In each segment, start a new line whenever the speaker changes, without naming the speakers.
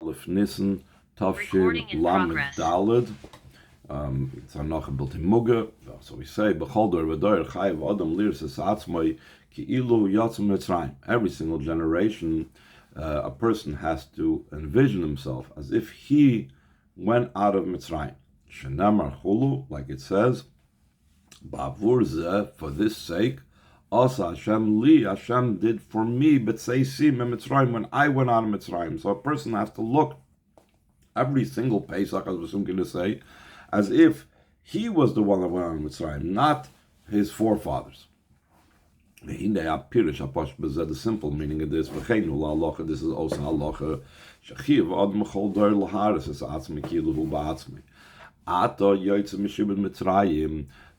Aleph Nissen, Tavshin Lamed Daled. It's noch built in Muga. So we say, ודור חייב אדם לראות עצמו כאילו יצא ממצרים. Every single generation, a person has to envision himself as if he went out of Mitzrayim. Shenamar chulu, like it says, Ba'avur zeh, for this sake, Asa Hashem li, Hashem did for me, but say see Mitzrayim, when I went out of Mitzrayim. So a person has to look every single Pesach, as we're going to say, as if he was the one that went out of Mitzrayim, not his forefathers. The simple meaning of this, this is also halacha.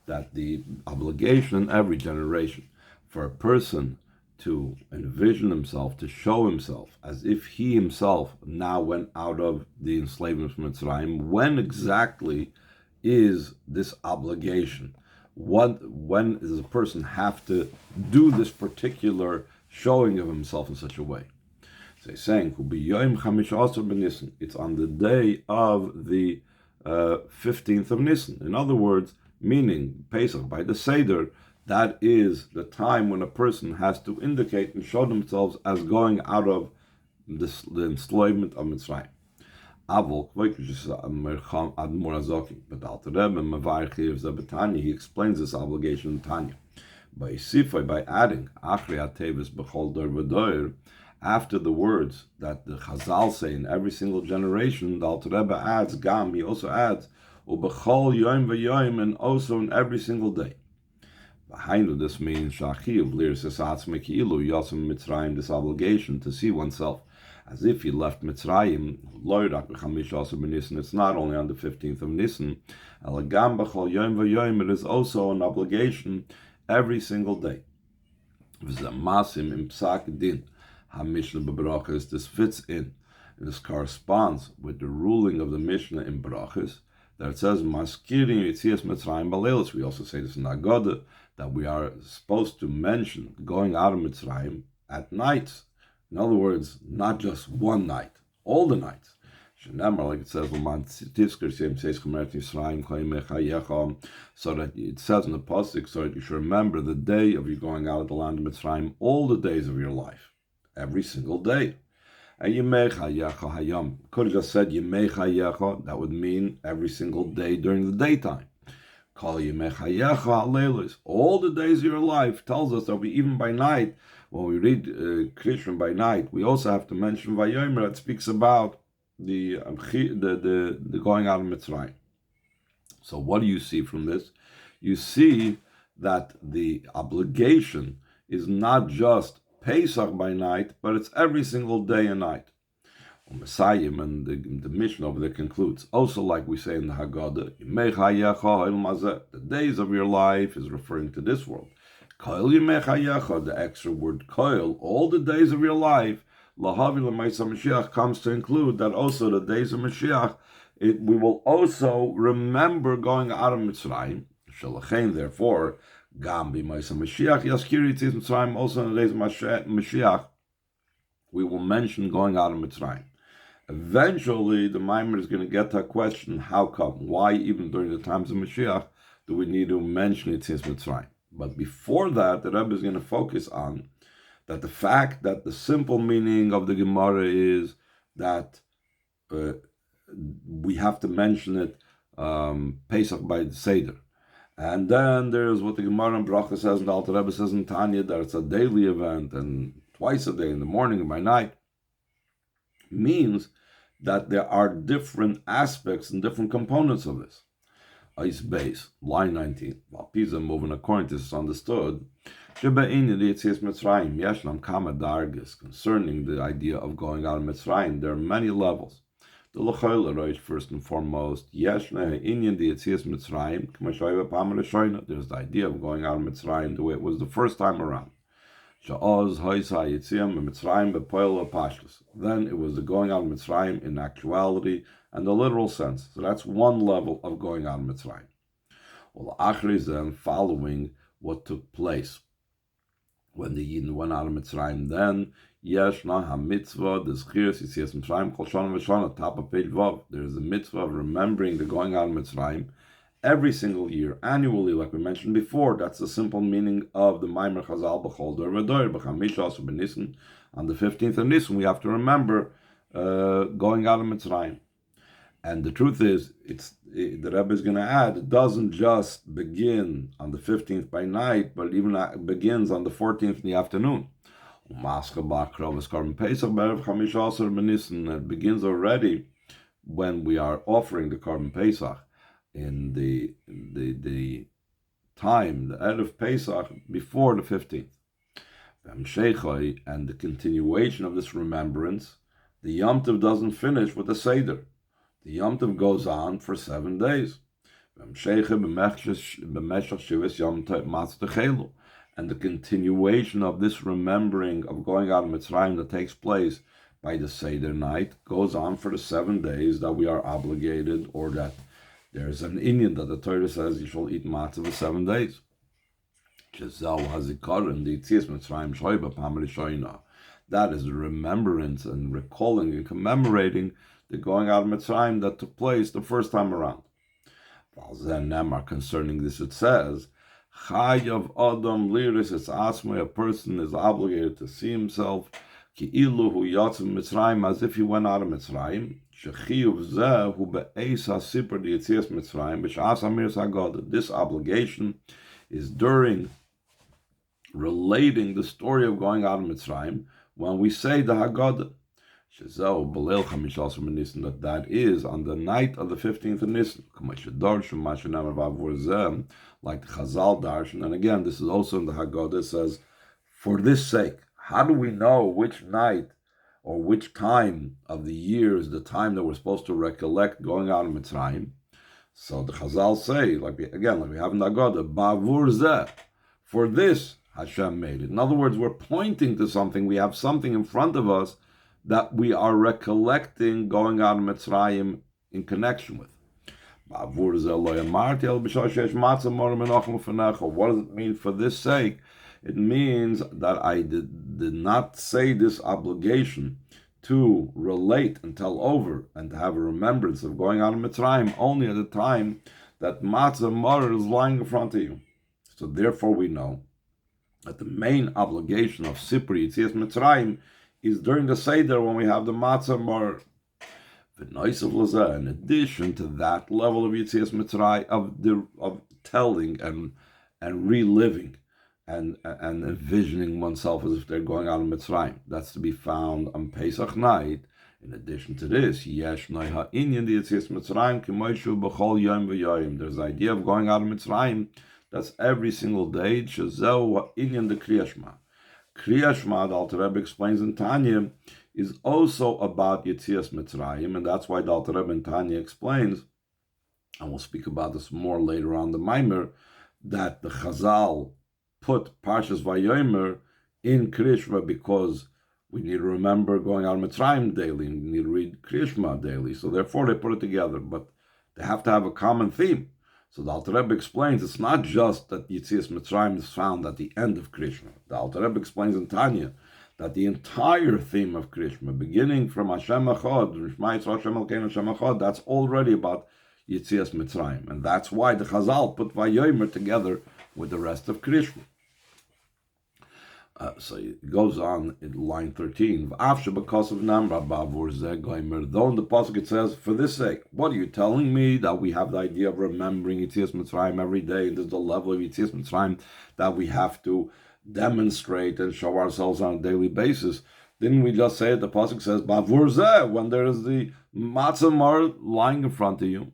That the obligation in every generation for a person to envision himself, to show himself, as if he himself now went out of the enslavement from Mitzrayim. When exactly is this obligation? When does a person have to do this particular showing of himself in such a way? So he's saying, it's on the day of the 15th of Nisan. In other words, meaning Pesach by the Seder, that is the time when a person has to indicate and show themselves as going out of the enslavement of Mitzrayim. But he explains this obligation in Tanya by adding after the words that the Chazal say in every single generation. The Alter Rebbe adds Gam. He also adds Ubechol Yom v'Yom, and also in every single day. This means Shachiv Lirses Atzmo כאילו Yasem Mitzrayim, this obligation to see oneself as if he left Mitzrayim. It's not only on the 15th of Nisan. It is also an obligation every single day. This fits in, and this corresponds with the ruling of the Mishnah in Brachas, that it says, Maskirin Yitzias Mitzrayim Balelos. We also say this in Agada, that we are supposed to mention going out of Mitzrayim at nights. In other words, not just one night, all the nights. Like it says, so that it says in the Pasuk, so that you should remember the day of you going out of the land of Mitzrayim, all the days of your life, every single day. And Yimei could have just said Yimei Chayecha, that would mean every single day during the daytime. Kol Yimei Chayecha Halelos, all the days of your life, tells us that we, even by night, when we read Krishna by night, we also have to mention Vayomer, that speaks about the going out of Mitzrayim. So what do you see from this? You see that the obligation is not just Pesach by night, but it's every single day and night. Messiah, and the Mishnah over there concludes, also like we say in the Haggadah, the days of your life is referring to this world. The extra word koil, all the days of your life, Lahavi L'Maisa Mashiach, comes to include that also the days of Mashiach, we will also remember going out of Mitzrayim. Shalachein, therefore, Gam B'Maisa Mashiach Yaskiri Tzis Mitzrayim, also in the days of Mashiach, we will mention going out of Mitzrayim. Eventually, the Maimer is going to get to a question, how come? Why, even during the times of Mashiach, do we need to mention Tzis Mitzrayim? But before that, the Rebbe is going to focus on that the fact that the simple meaning of the Gemara is that we have to mention it Pesach by the Seder. And then there's what the Gemara in Bracha says, and the Alter Rebbe says in Tanya, that it's a daily event, and twice a day, in the morning and by night, means that there are different aspects and different components of this. Ice base, line 19. While Pisa moving according to this understood, concerning the idea of going out of Mitzrayim, there are many levels. The L'chayla, first and foremost, there's the idea of going out of Mitzrayim the way it was the first time around. Then it was the going out of Mitzrayim in actuality and the literal sense. So that's one level of going out of Mitzrayim. Then following what took place when the Yidden went out of Mitzrayim, then Yeshna ha-mitzvah, the Zchiras Yitzias Mitzrayim, Kol Shana V'Shana, top of page Vav. There is a mitzvah of remembering the going out of Mitzrayim every single year, annually, like we mentioned before. That's the simple meaning of the Maimer Chazal B'chol Dor V'Dor, B'chamisha Asu B'Nissen. On the 15th of Nisan, we have to remember going out of Mitzrayim. And the truth is, the Rebbe is going to add, it doesn't just begin on the 15th by night, but it even begins on the 14th in the afternoon. It begins already when we are offering the Korban Pesach in the time, the Erev Pesach, before the 15th. And the continuation of this remembrance, the Yom Tov doesn't finish with the Seder. The Yom Tov goes on for 7 days. And the continuation of this remembering of going out of Mitzrayim that takes place by the Seder night goes on for the 7 days that we are obligated, or that there's an inyan that the Torah says you shall eat matzah for 7 days. That is the remembrance and recalling and commemorating the going out of Mitzrayim that took place the first time around. Concerning this, it says, Chayv Adam liris עצמו, a person is obligated to see himself, כאילו הוא יצא ממצרים, as if he went out of Mitzrayim. שחיוב זה הוא בעץ הסיפור ליציאת מצרים, בשעת אמירת הגודל. This obligation is during relating the story of going out of Mitzrayim when we say the Haggadah. That is on the night of the 15th of Nisan, like the Chazal Darshan. And again, this is also in the Haggadah. It says, for this sake. How do we know which night or which time of the year is the time that we're supposed to recollect going out of Mitzrayim? So the Chazal say, like we have in the Haggadah, Ba'avur zeh, for this Hashem made it. In other words, we're pointing to something. We have something in front of us that we are recollecting going out of Mitzrayim in connection with. What does it mean for this sake? It means that I did not say this obligation to relate and tell over and to have a remembrance of going out of Mitzrayim only at the time that matzah maror is lying in front of you. So therefore we know that the main obligation of Sipur Yitzias Mitzrayim is during the Seder when we have the matzah maror. In addition to that level of Yitzias Mitzrayim, of telling and reliving and envisioning oneself as if they're going out of Mitzrayim, that's to be found on Pesach night. In addition to this, there's the idea of going out of Mitzrayim. That's every single day. Kriya Shema, the Alter Rebbe explains in Tanya, is also about Yetzias Mitzrayim, and that's why the Alter Rebbe in Tanya explains, and we'll speak about this more later on the Maimer, that the Chazal put Parshas Vayomer in Kriya Shema because we need to remember going out of Mitzrayim daily, and we need to read Kriya Shema daily, so therefore they put it together, but they have to have a common theme. So the Alter Rebbe explains it's not just that Yetzias Mitzrayim is found at the end of Krishma. The Alter Rebbe explains in Tanya that the entire theme of Krishma, beginning from Hashem Echad, Rishma Yisrael Hashem Elkeinu Hashem Echad, that's already about Yetzias Mitzrayim, and that's why the Chazal put Vayomer together with the rest of Krishma. So it goes on in line 13. Though in the pasuk it says, for this sake, what are you telling me? That we have the idea of remembering Yetzias Mitzrayim every day, and there's the level of Yetzias Mitzrayim that we have to demonstrate and show ourselves on a daily basis. Didn't we just say it? The pasuk says, Bavur zeh, when there is the matzah mar lying in front of you.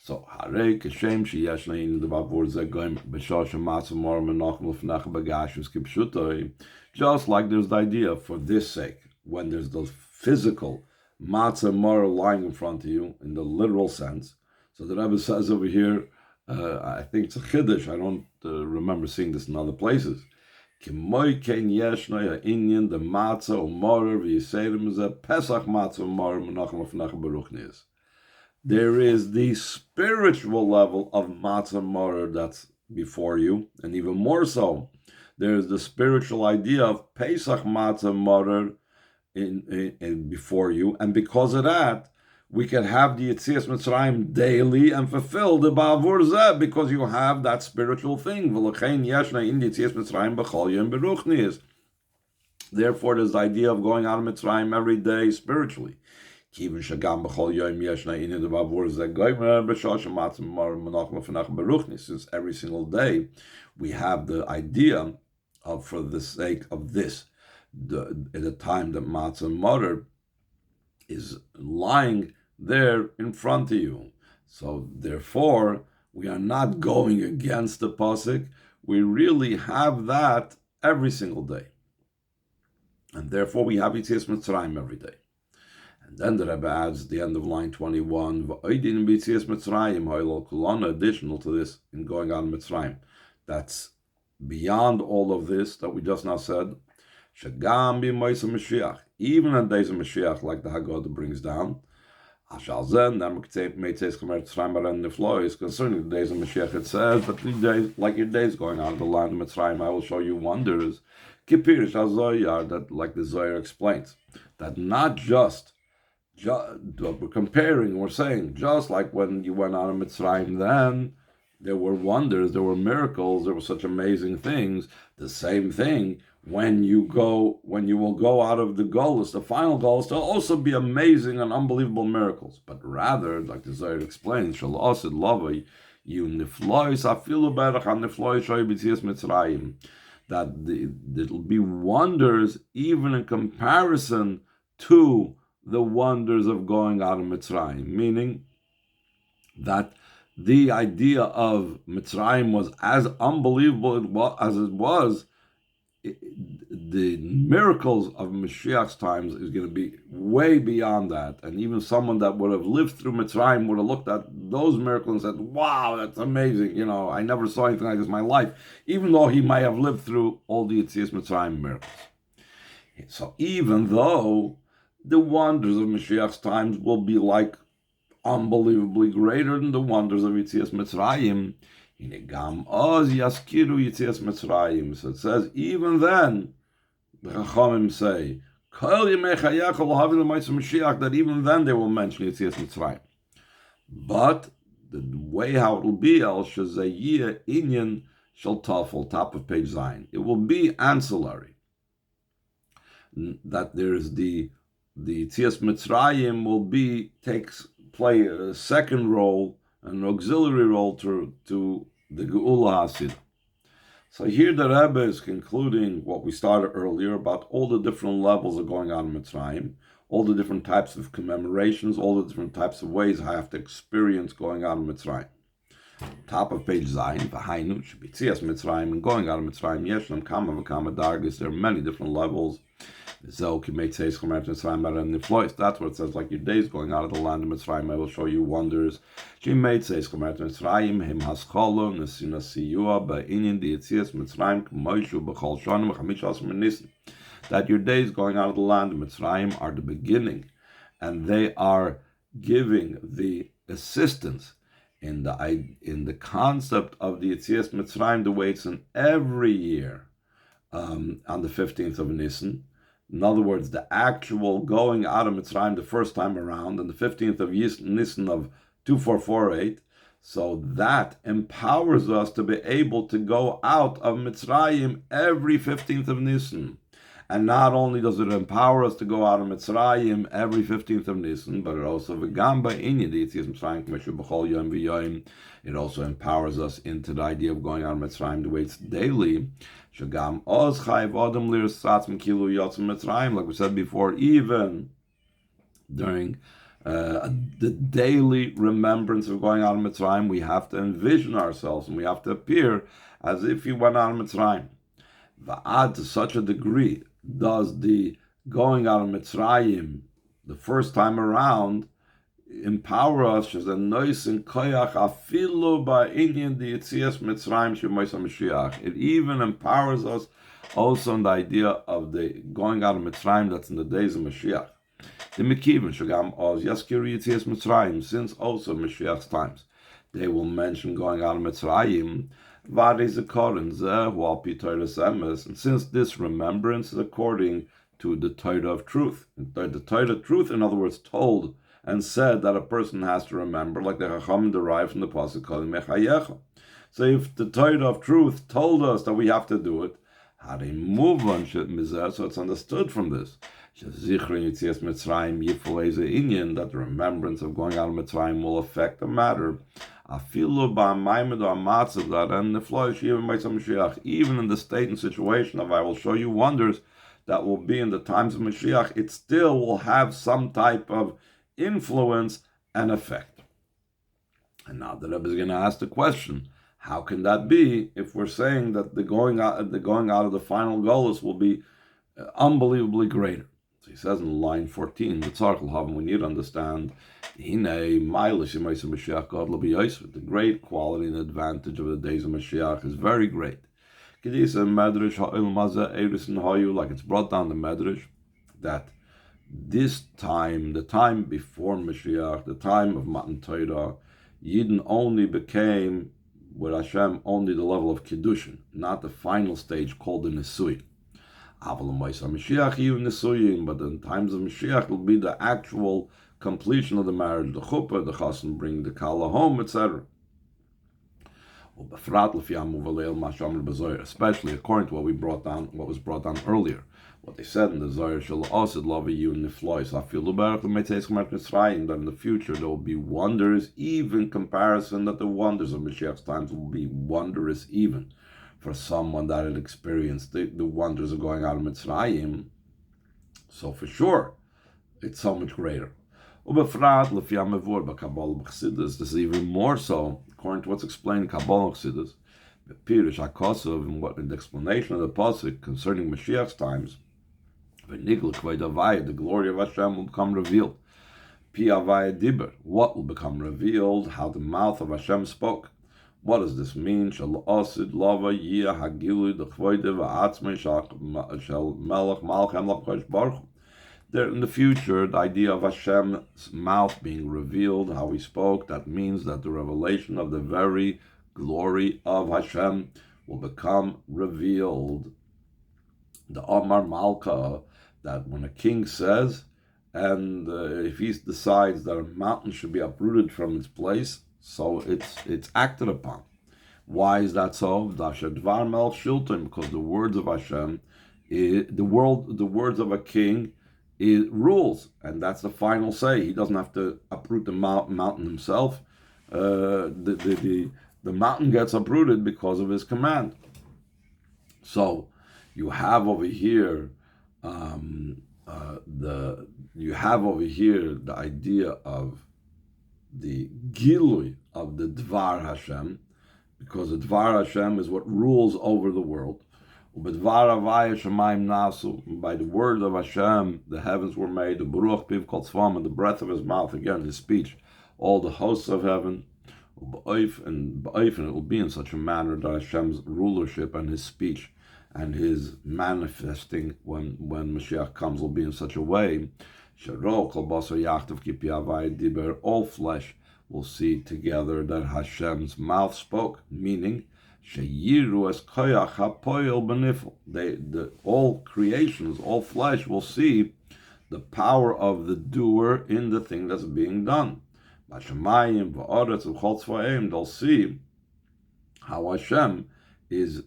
So, Harei Keshem Sheyesh Lein the Bavur Zeh Goim B'Shosh Matzah Mar Menachem L'Fnech B'Gashus Kipshutoi. Just like there's the idea for this sake, when there's the physical matzah mar lying in front of you in the literal sense. So the Rebbe says over here, I think it's a chiddush. I don't remember seeing this in other places. K'moy Ken Yesh Noya Inyan the matzah Mar V'Yiseirim Zeh Pesach Matzah Mar Menachem L'Fnech Baruch Nis. There is the spiritual level of matzah maror that's before you, and even more so, there's the spiritual idea of Pesach Matzah Morer in before you, and because of that, we can have the Yetzias Mitzrayim daily and fulfill the Ba'avur Zeh, because you have that spiritual thing. V'lochein yeshna in Yetzias Mitzrayim b'chol yom beruchnius. Therefore, there's the idea of going out of Mitzrayim every day spiritually. Since every single day we have the idea of, for the sake of this, at the time that Matzah Morer is lying there in front of you. So therefore, we are not going against the pasuk. We really have that every single day. And therefore we have Yetzias Mitzrayim every day. And then the Rebbe adds at the end of line 21, additional to this in going on Mitzrayim. That's beyond all of this that we just now said. Even in days of Mashiach, like the Haggadah brings down, concerning the days of Mashiach, it says that these days, like your days going out of the land of Mitzrayim, I will show you wonders. That, like the Zohar explains, that not just we're comparing, we're saying, just like when you went out of Mitzrayim, then there were wonders, there were miracles, there were such amazing things. The same thing when you will go out of the Golus, the final Golus, there'll also be amazing and unbelievable miracles. But rather, like the Zohar explains, shall asid lavai you niflois afilu berach an niflois shoy b'tzias Mitzrayim, that there'll be wonders even in comparison to the wonders of going out of Mitzrayim, meaning that the idea of Mitzrayim was as unbelievable as it was. The miracles of Mashiach's times is going to be way beyond that, and even someone that would have lived through Mitzrayim would have looked at those miracles and said, wow, that's amazing, I never saw anything like this in my life, even though he might have lived through all the Yetzias Mitzrayim miracles. So even though the wonders of Mashiach's times will be like unbelievably greater than the wonders of Yetzias Mitzrayim, so it says, even then, the Chachamim say, that even then they will mention Yetzias Mitzrayim. But the way how it will be, top of page Zayin, it will be ancillary. That there's the Yetzias Mitzrayim will play a second role, an auxiliary role to the Geula Hasidah. So here the Rebbe is concluding what we started earlier about all the different levels of going on in Mitzrayim, all the different types of commemorations, all the different types of ways I have to experience going on in Mitzrayim. Top of page Zayin, v'hainu shebitzias Mitzrayim, and going out of Mitzrayim, yeshnam kama v'kama dargis, there are many different levels. That's what it says, like your days going out of the land of Mitzrayim, I will show you wonders. That your days going out of the land of Mitzrayim are the beginning, and they are giving the assistance in the concept of the Yetzias Mitzrayim, the way it's in every year on the 15th of Nisan. In other words, the actual going out of Mitzrayim the first time around, and the 15th of Nisan of 2448, so that empowers us to be able to go out of Mitzrayim every 15th of Nisan. And not only does it empower us to go out of Mitzrayim every 15th of Nisan, but it also it also empowers us into the idea of going out of Mitzrayim the way it's daily. Like we said before, even during the daily remembrance of going out of Mitzrayim, we have to envision ourselves and we have to appear as if we went out of Mitzrayim. To such a degree does the going out of Mitzrayim the first time around empower us as a nois in koyach afilu ba'inyan the Yetzias Mitzrayim shemois HaMashiach. It even empowers us also in the idea of the going out of Mitzrayim that's in the days of Mashiach. The Mekivan shagam oz yaskiru Yetzias Mitzrayim, since also Mashiach's times they will mention going out of Mitzrayim. And since this remembrance is according to the Torah of truth, the Torah of truth, in other words, told and said that a person has to remember, like the Chacham derived from the pasuk Kol Mechayecha. So if the Torah of truth told us that we have to do it, how they move on so it's understood from this that the remembrance of going out of Mitzrayim will affect the matter. Even in the state and situation of I will show you wonders that will be in the times of Mashiach, it still will have some type of influence and effect. And now the Rebbe is going to ask the question, how can that be if we're saying that the going out of the final golus will be unbelievably greater? So he says in line 14, the we need to understand the great quality and advantage of the days of Mashiach is very great. Like it's brought down the Medrash that this time, the time before Mashiach, the time of Matan Torah, Yidden only became with Hashem only the level of Kiddushin, not the final stage called the Nisui. But in times of Mashiach, it will be the actual completion of the marriage, the chuppah, the chassan bring the kala home, etc. Especially according to what was brought down earlier. What they said in the Zohar, that in the future there will be wonders, even comparison that the wonders of Mashiach's times will be wondrous even for someone that had experienced the wonders of going out of Mitzrayim. So for sure, it's so much greater. This is even more so, according to what's explained in Kabbalah Chassidus, in the explanation of the pasuk concerning Mashiach's times, the glory of Hashem will become revealed. What will become revealed? How the mouth of Hashem spoke. What does this mean? There in the future, the idea of Hashem's mouth being revealed, how he spoke, that means that the revelation of the very glory of Hashem will become revealed. The Dvar Malchus, that when a king says, and if he decides that a mountain should be uprooted from its place, so it's acted upon. Why is that so? Dvar Malchus, because the words of Hashem, the words of a king, rules, and that's the final say. He doesn't have to uproot the mountain himself. The mountain gets uprooted because of his command. So you have over here the idea of the Gilui of the Dvar Hashem, because the Dvar Hashem is what rules over the world. By the word of Hashem, the heavens were made, the Baruch Piv Kol Tzvam, and the breath of his mouth, again, his speech, all the hosts of heaven, and it will be in such a manner that Hashem's rulership and his speech and his manifesting when Mashiach comes will be in such a way, all flesh will see together that Hashem's mouth spoke, meaning all creations, all flesh will see the power of the doer in the thing that's being done. They'll see how Hashem is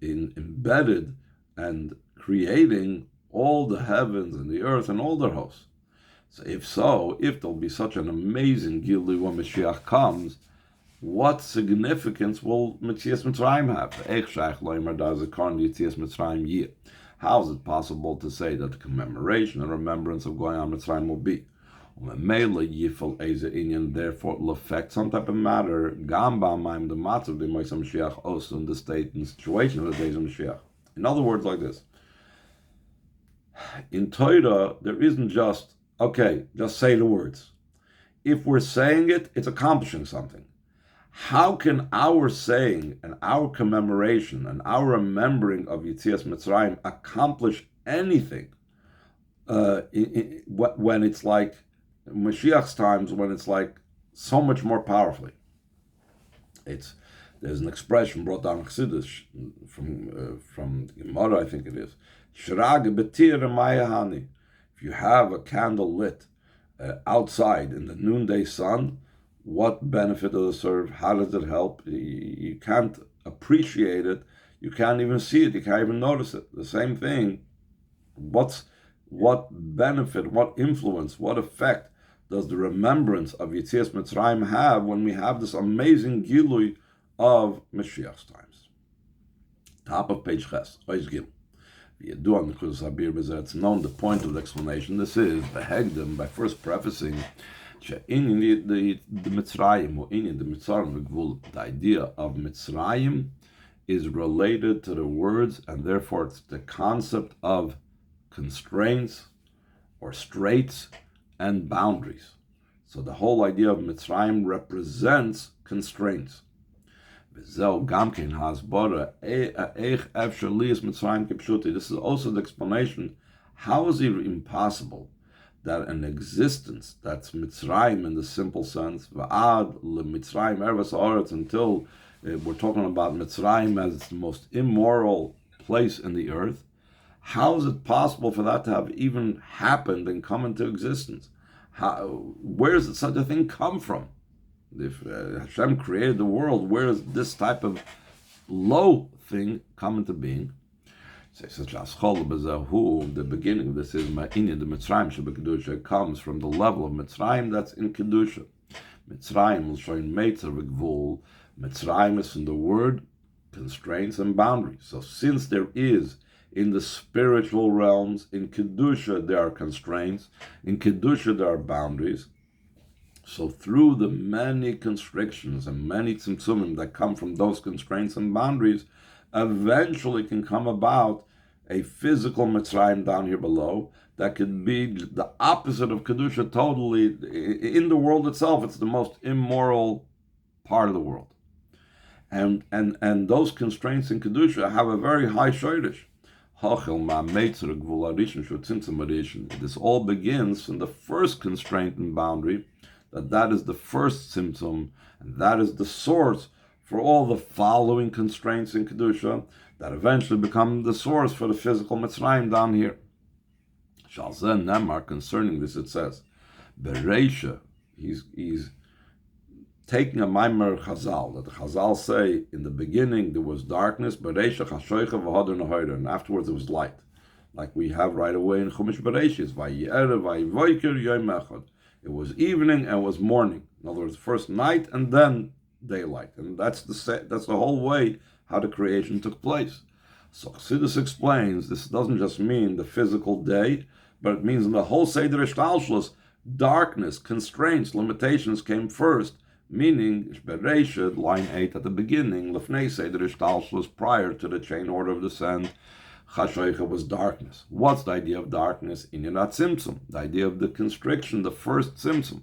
embedded and creating all the heavens and the earth and all their hosts. So if there'll be such an amazing Gilui when Mashiach comes, what significance will Metzias Mitzrayim have? How is it possible to say that the commemoration and remembrance of going on Mitzrayim will be? Therefore it will affect some type of matter, the matzav de Moshe Mashiach, also in the state and situation of the days of Mashiach. In other words, like this. In Torah, there isn't just say the words. If we're saying it, it's accomplishing something. How can our saying and our commemoration and our remembering of Yetzias Mitzrayim accomplish anything when it's like Mashiach's times, when it's like so much more powerfully? It's There's an expression brought down Chassidus from the Gemara, I think it is. Shrag betir mayahani. If you have a candle lit outside in the noonday sun, what benefit does it serve? How does it help? You can't appreciate it. You can't even see it. You can't even notice it. The same thing. What benefit, what influence, what effect does the remembrance of Yetzias Mitzrayim have when we have this amazing Gilui of Mashiach's times? Top of page Ches, Ois Gil. It's known the point of the explanation. This is Behegdim, by first prefacing the Mitzrayim, or the Mitzrayim, the idea of Mitzrayim is related to the words, and therefore it's the concept of constraints or straits and boundaries. So the whole idea of Mitzrayim represents constraints. This is also the explanation. How is it impossible that an existence that's Mitzrayim in the simple sense, until we're talking about Mitzrayim as the most immoral place in the earth, how is it possible for that to have even happened and come into existence? Where does such a thing come from? If Hashem created the world, where does this type of low thing come into being? Such as the beginning of this is the Mitzrayim Kedusha comes from the level of Mitzrayim that's in Kedusha. Mitzrayim will show in Meitzer v'Gvul. Mitzrayim is from the word constraints and boundaries. So since there is in the spiritual realms, in Kedusha there are constraints, in Kedusha there are boundaries. So through the many constrictions and many tzimtzumim that come from those constraints and boundaries, eventually can come about a physical Mitzrayim down here below that could be the opposite of Kedusha totally. In the world itself, it's the most immoral part of the world. And those constraints in Kedusha have a very high shorish. This all begins from the first constraint and boundary, that is the first symptom, and that is the source for all the following constraints in Kedusha that eventually become the source for the physical Mitzrayim down here. Shalzen Nemar, concerning this, it says, Bereisha, he's taking a Maimer Chazal, that the Chazal say, in the beginning there was darkness, Bereisha Chashoicha v'Hodor Nehoider, and afterwards there was light. Like we have right away in Chumash Bereishis, Vayi'erev, Vayivoiker, Yom Echad. It was evening and it was morning. In other words, first night and then daylight. And that's the whole way how the creation took place. So Chassidus explains this doesn't just mean the physical day, but it means in the whole Seder Ishtalshlus, darkness, constraints, limitations came first, meaning Bereishit, line 8 at the beginning, Lefnei Seder Ishtalshlus, prior to the chain order of descent, Chashoicha was darkness. What's the idea of darkness? Inyanat Tzimtzum, the idea of the constriction, the first Tzimtzum.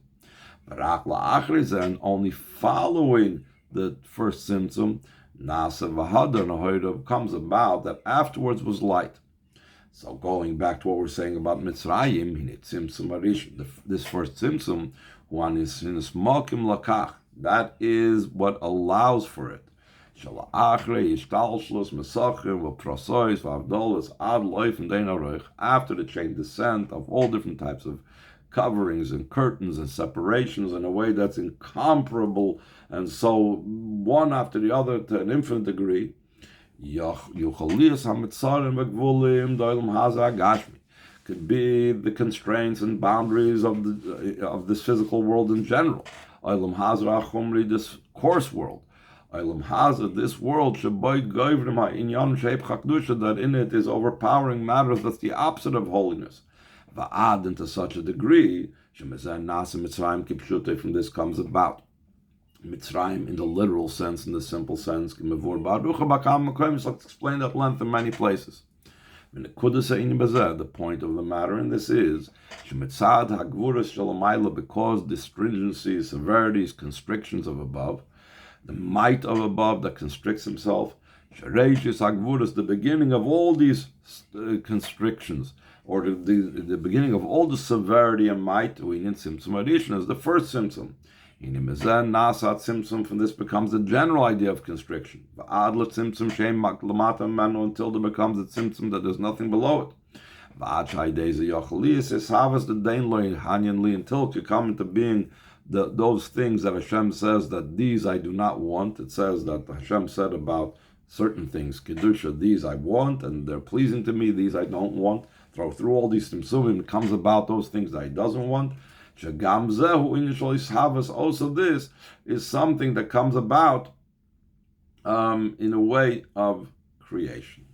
Barak la'achrizen, only following the first Tzimtzum, Nasa v'Hadar Nehoider, comes about that afterwards was light. So going back to what we're saying about Mitzrayim, Tzimtzum Arish, this first Tzimtzum, one is in Smokim Lakach, that is what allows for it. After the chain descent of all different types of coverings and curtains and separations in a way that's incomparable, and so one after the other to an infinite degree, could be the constraints and boundaries of this physical world in general. This coarse world. This world, that in it is overpowering matters that's the opposite of holiness. And to such a degree, from this comes about. Mitzrayim in the literal sense, in the simple sense, let's explain at length in many places. The point of the matter in this is because the stringency, severities, constrictions of above, the might of above that constricts himself, the beginning of all these constrictions, or the beginning of all the severity and might, is the first symptom. From this becomes a general idea of constriction. Until there becomes a tzimtzum that there's nothing below it. Until it could come into being those things that Hashem says that these I do not want. It says that Hashem said about certain things, Kedusha, these I want, and they're pleasing to me, these I don't want. Through all these tzimtzumim, it comes about those things that he doesn't want. Also this is something that comes about in a way of creation.